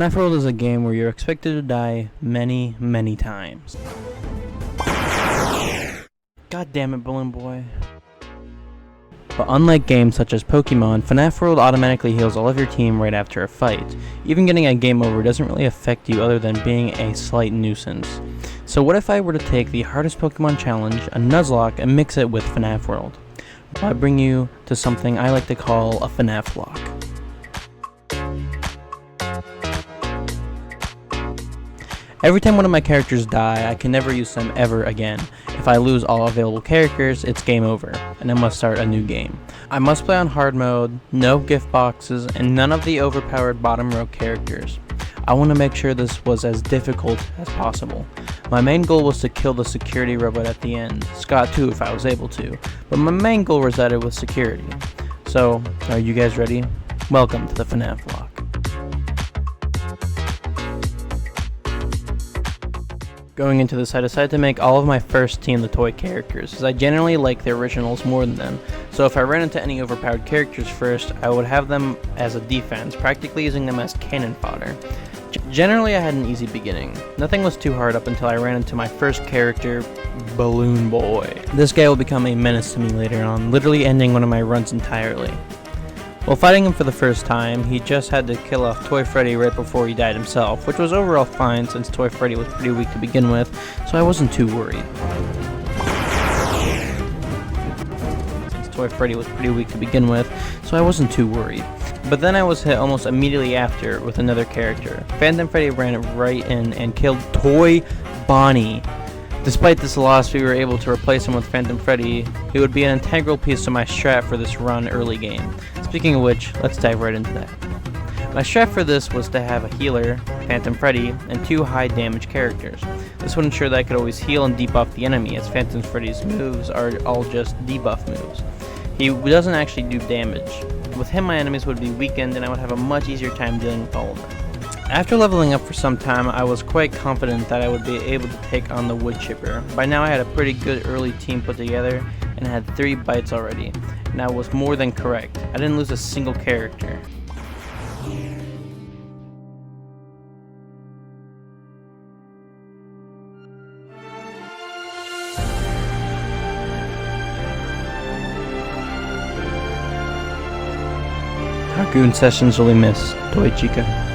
FNAF World is a game where you're expected to die many, many times. God damn it, Balloon Boy. But unlike games such as Pokemon, FNAF World automatically heals all of your team right after a fight. Even getting a game over doesn't really affect you other than being a slight nuisance. So what if I were to take the hardest Pokemon challenge, a Nuzlocke, and mix it with FNAF World? Well, I bring you to something I like to call a FNAF LOCKE. Every time one of my characters die, I can never use them ever again. If I lose all available characters, it's game over, and I must start a new game. I must play on hard mode, no gift boxes, and none of the overpowered bottom row characters. I want to make sure this was as difficult as possible. My main goal was to kill the security robot at the end, Scott too if I was able to, but my main goal resided with security. So, are you guys ready? Welcome to the FNAF LOCKE. Going into this, I decided to make all of my first team the toy characters, as I generally like the originals more than them, so if I ran into any overpowered characters first, I would have them as a defense, practically using them as cannon fodder. Generally, I had an easy beginning. Nothing was too hard up until I ran into my first character, Balloon Boy. This guy will become a menace to me later on, literally ending one of my runs entirely. While fighting him for the first time, he just had to kill off Toy Freddy right before he died himself, which was overall fine since Toy Freddy was pretty weak to begin with, so I wasn't too worried. But then I was hit almost immediately after with another character. Phantom Freddy ran right in and killed Toy Bonnie. Despite this loss, we were able to replace him with Phantom Freddy, who would be an integral piece to my strat for this run early game. Speaking of which, let's dive right into that. My strat for this was to have a healer, Phantom Freddy, and two high damage characters. This would ensure that I could always heal and debuff the enemy, as Phantom Freddy's moves are all just debuff moves. He doesn't actually do damage. With him, my enemies would be weakened and I would have a much easier time dealing with all of them. After leveling up for some time, I was quite confident that I would be able to take on the wood chipper. By now I had a pretty good early team put together and had 3 bites already, and I was more than correct. I didn't lose a single character. Our goon sessions really miss Toy Chica.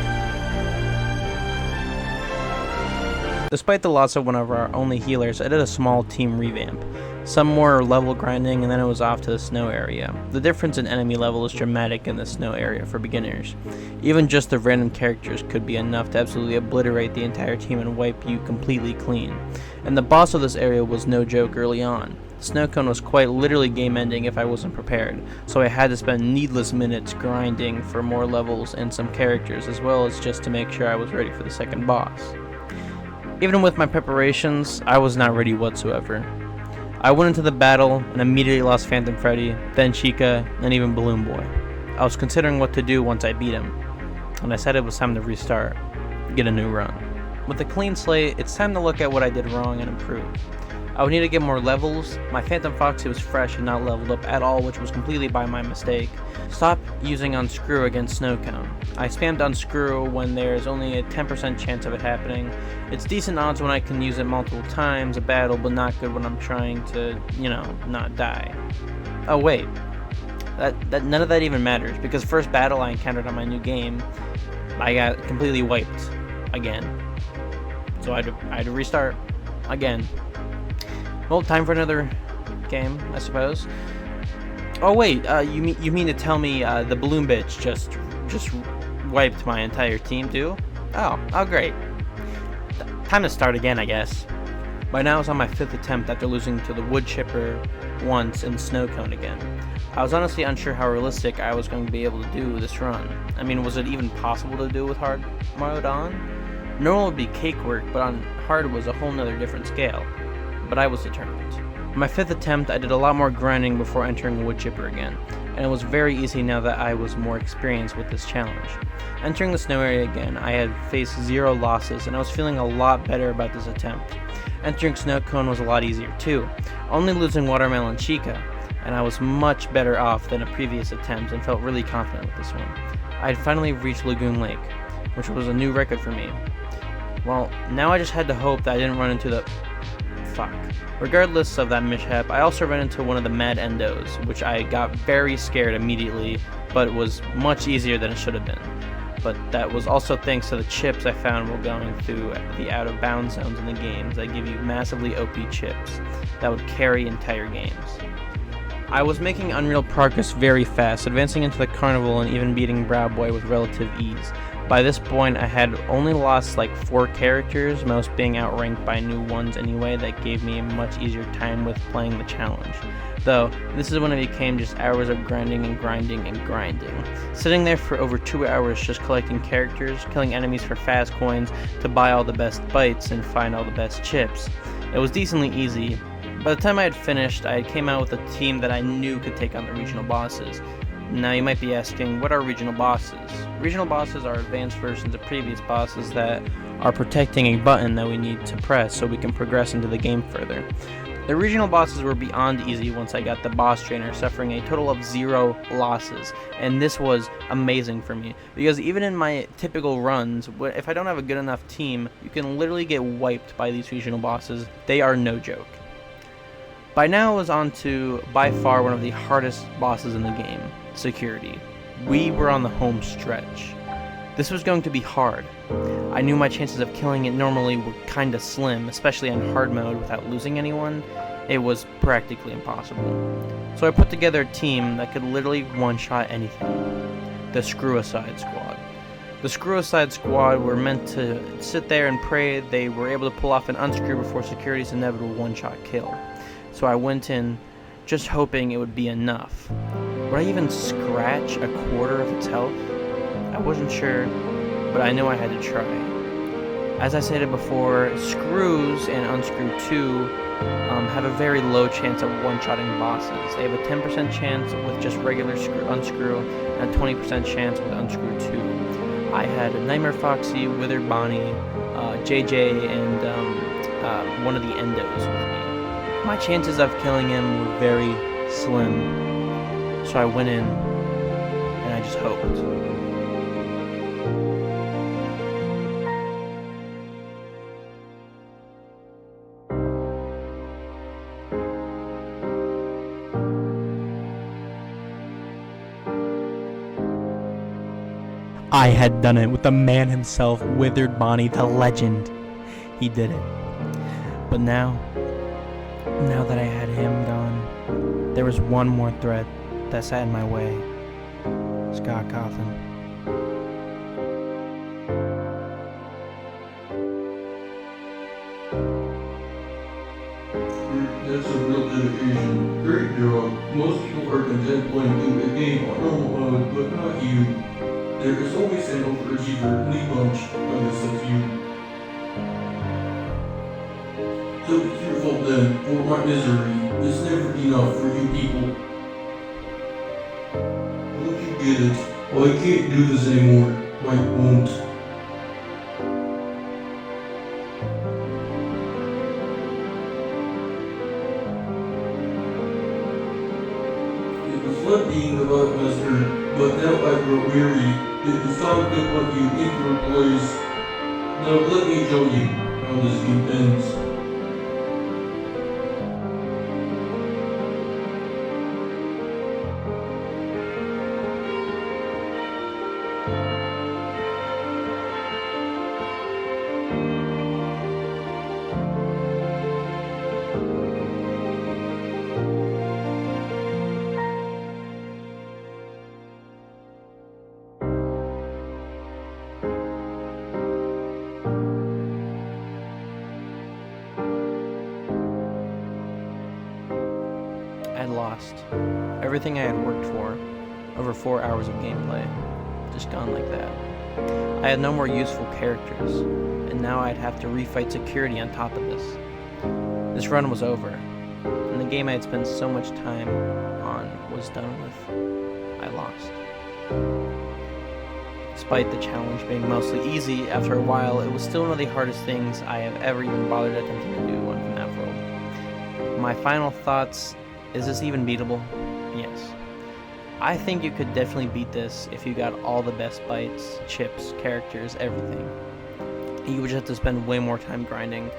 Despite the loss of one of our only healers, I did a small team revamp. Some more level grinding and then it was off to the snow area. The difference in enemy level is dramatic in the snow area for beginners. Even just the random characters could be enough to absolutely obliterate the entire team and wipe you completely clean. And the boss of this area was no joke early on. The snow cone was quite literally game ending if I wasn't prepared, so I had to spend needless minutes grinding for more levels and some characters, as well as just to make sure I was ready for the second boss. Even with my preparations, I was not ready whatsoever. I went into the battle and immediately lost Phantom Freddy, then Chica, and even Balloon Boy. I was considering what to do once I beat him, and I said it was time to restart, get a new run. With a clean slate, it's time to look at what I did wrong and improve. I would need to get more levels. My Phantom Foxy was fresh and not leveled up at all, which was completely by my mistake. Stop using Unscrew against Snow Cone. I spammed Unscrew when there's only a 10% chance of it happening. It's decent odds when I can use it multiple times a battle, but not good when I'm trying to, not die. Oh wait, that none of that even matters, because first battle I encountered on my new game, I got completely wiped again. So I had to restart again. Well, time for another game, I suppose. Oh wait, you mean to tell me the balloon bitch just wiped my entire team too? Oh great. Time to start again, I guess. By now I was on my 5th attempt after losing to the wood chipper once and snow cone again. I was honestly unsure how realistic I was going to be able to do this run. I mean, was it even possible to do with hard mode on? Normal would be cake work, but on hard was a whole nother different scale. But I was determined. On my 5th attempt, I did a lot more grinding before entering wood chipper again, and it was very easy now that I was more experienced with this challenge. Entering the snow area again, I had faced 0 losses, and I was feeling a lot better about this attempt. Entering snow cone was a lot easier too, only losing Watermelon Chica, and I was much better off than a previous attempt and felt really confident with this one. I had finally reached Lagoon Lake. which was a new record for me. Well, now I just had to hope that I didn't run into the... fuck. Regardless of that mishap, I also ran into one of the mad endos, which I got very scared immediately, but was much easier than it should have been. But that was also thanks to the chips I found while going through the out-of-bounds zones in the games that give you massively OP chips that would carry entire games. I was making Unreal progress very fast, advancing into the Carnival and even beating Brow Boy with relative ease. By this point, I had only lost like 4 characters, most being outranked by new ones anyway, that gave me a much easier time with playing the challenge. Though, this is when it became just hours of grinding and grinding and grinding. Sitting there for over 2 hours just collecting characters, killing enemies for fast coins to buy all the best bites and find all the best chips. It was decently easy. By the time I had finished, I came out with a team that I knew could take on the regional bosses. Now you might be asking, what are regional bosses? Regional bosses are advanced versions of previous bosses that are protecting a button that we need to press so we can progress into the game further. The regional bosses were beyond easy once I got the boss trainer, suffering a total of 0 losses, and this was amazing for me, because even in my typical runs, if I don't have a good enough team, you can literally get wiped by these regional bosses. They are no joke. By now I was on to, by far, one of the hardest bosses in the game, Security. We were on the home stretch. This was going to be hard. I knew my chances of killing it normally were kinda slim, especially on hard mode without losing anyone. It was practically impossible. So I put together a team that could literally one-shot anything. The Screw-A-Side Squad. The Screw-A-Side Squad were meant to sit there and pray they were able to pull off an unscrew before Security's inevitable one-shot kill. So I went in just hoping it would be enough. Would I even scratch a quarter of its health? I wasn't sure, but I knew I had to try. As I stated before, Screws and Unscrew 2 have a very low chance of one-shotting bosses. They have a 10% chance with just regular Unscrew and a 20% chance with Unscrew 2. I had Nightmare Foxy, Withered Bonnie, JJ, and one of the Endos with me. My chances of killing him were very slim, so I went in and I just hoped. I had done it with the man himself, Withered Bonnie, the legend. He did it. But now that I had him gone, there was one more threat that sat in my way. Scott Cawthon. That's a real dedication. Great job. Most people are content playing a game on normal mode, but not you. There is always an overachiever in the bunch, I guess that's you. So it's your fault then, for my misery. It's never enough for you people. Don't you get it? Well, I can't do this anymore. I won't. It was fun being the Buckmaster, but now I grow weary. It is time to put you in your place. Now let me show you how this game ends. I had lost. Everything I had worked for, over 4 hours of gameplay, just gone like that. I had no more useful characters, and now I'd have to refight Security on top of this. This run was over, and the game I had spent so much time on was done with. I lost. Despite the challenge being mostly easy, after a while, it was still one of the hardest things I have ever even bothered attempting to do on FNAF World. My final thoughts: is this even beatable? Yes. I think you could definitely beat this if you got all the best bites, chips, characters, everything. You would just have to spend way more time grinding.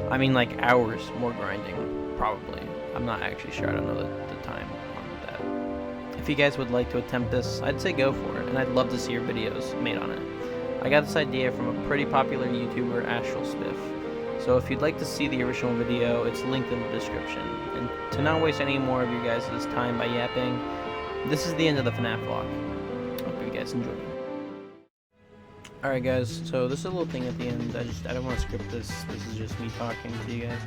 I mean, like hours more grinding, probably. I'm not actually sure. I don't know the time on that. If you guys would like to attempt this, I'd say go for it, and I'd love to see your videos made on it. I got this idea from a pretty popular YouTuber, Astral Spiff. So if you'd like to see the original video, it's linked in the description. And to not waste any more of your guys' time by yapping, this is the end of the FNAF Lock. Hope you guys enjoy. Alright guys, so this is a little thing at the end. I don't want to script this. This is just me talking to you guys.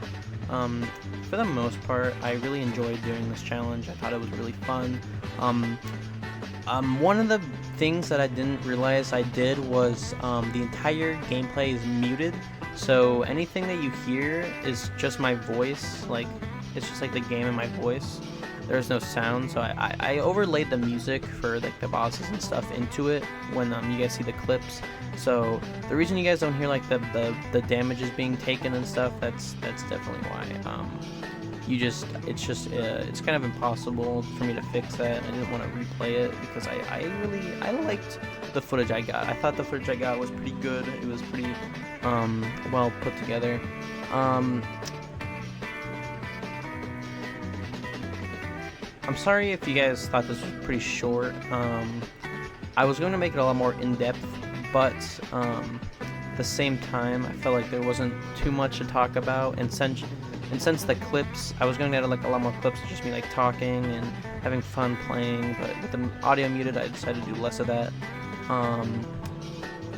For the most part, I really enjoyed doing this challenge. I thought it was really fun. One of the things that I didn't realize I did was the entire gameplay is muted. So anything that you hear is just my voice. Like, it's just like the game and my voice. There's no sound, so I overlaid the music for like the bosses and stuff into it when you guys see the clips. So the reason you guys don't hear like the damages being taken and stuff, that's definitely why. It's kind of impossible for me to fix that. I didn't want to replay it because I liked the footage I got. I thought the footage I got was pretty good. It was pretty well put together. I'm sorry if you guys thought this was pretty short. I was going to make it a lot more in-depth, but at the same time, I felt like there wasn't too much to talk about. And since the clips, I was going to add like a lot more clips of just me like talking and having fun playing, but with the audio muted, I decided to do less of that.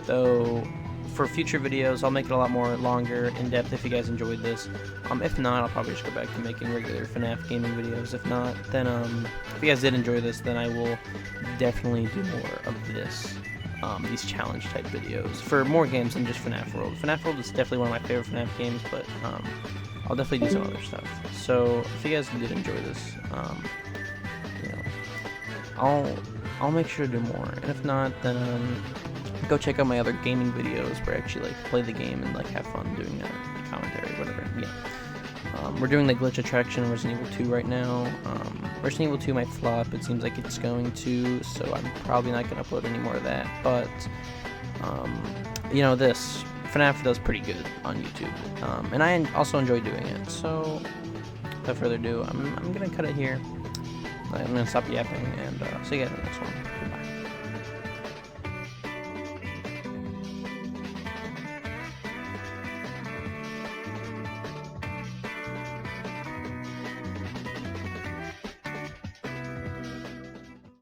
Though for future videos, I'll make it a lot more longer, in-depth if you guys enjoyed this. If not, I'll probably just go back to making regular FNAF gaming videos. If not, then if you guys did enjoy this, then I will definitely do more of this, these challenge type videos for more games than just FNAF World. FNAF World is definitely one of my favorite FNAF games, but I'll definitely do some other stuff. So if you guys did enjoy this, you know, I'll make sure to do more. And if not, then go check out my other gaming videos where I actually like play the game and like have fun doing the commentary, whatever. Yeah. We're doing the glitch attraction Resident Evil 2 right now. Resident Evil 2 might flop. It seems like it's going to, so I'm probably not going to upload any more of that. But you know, this FNAF does pretty good on YouTube, and I also enjoy doing it. So without further ado, I'm gonna cut it here. I'm gonna stop yapping, and see you guys in the next one. Goodbye.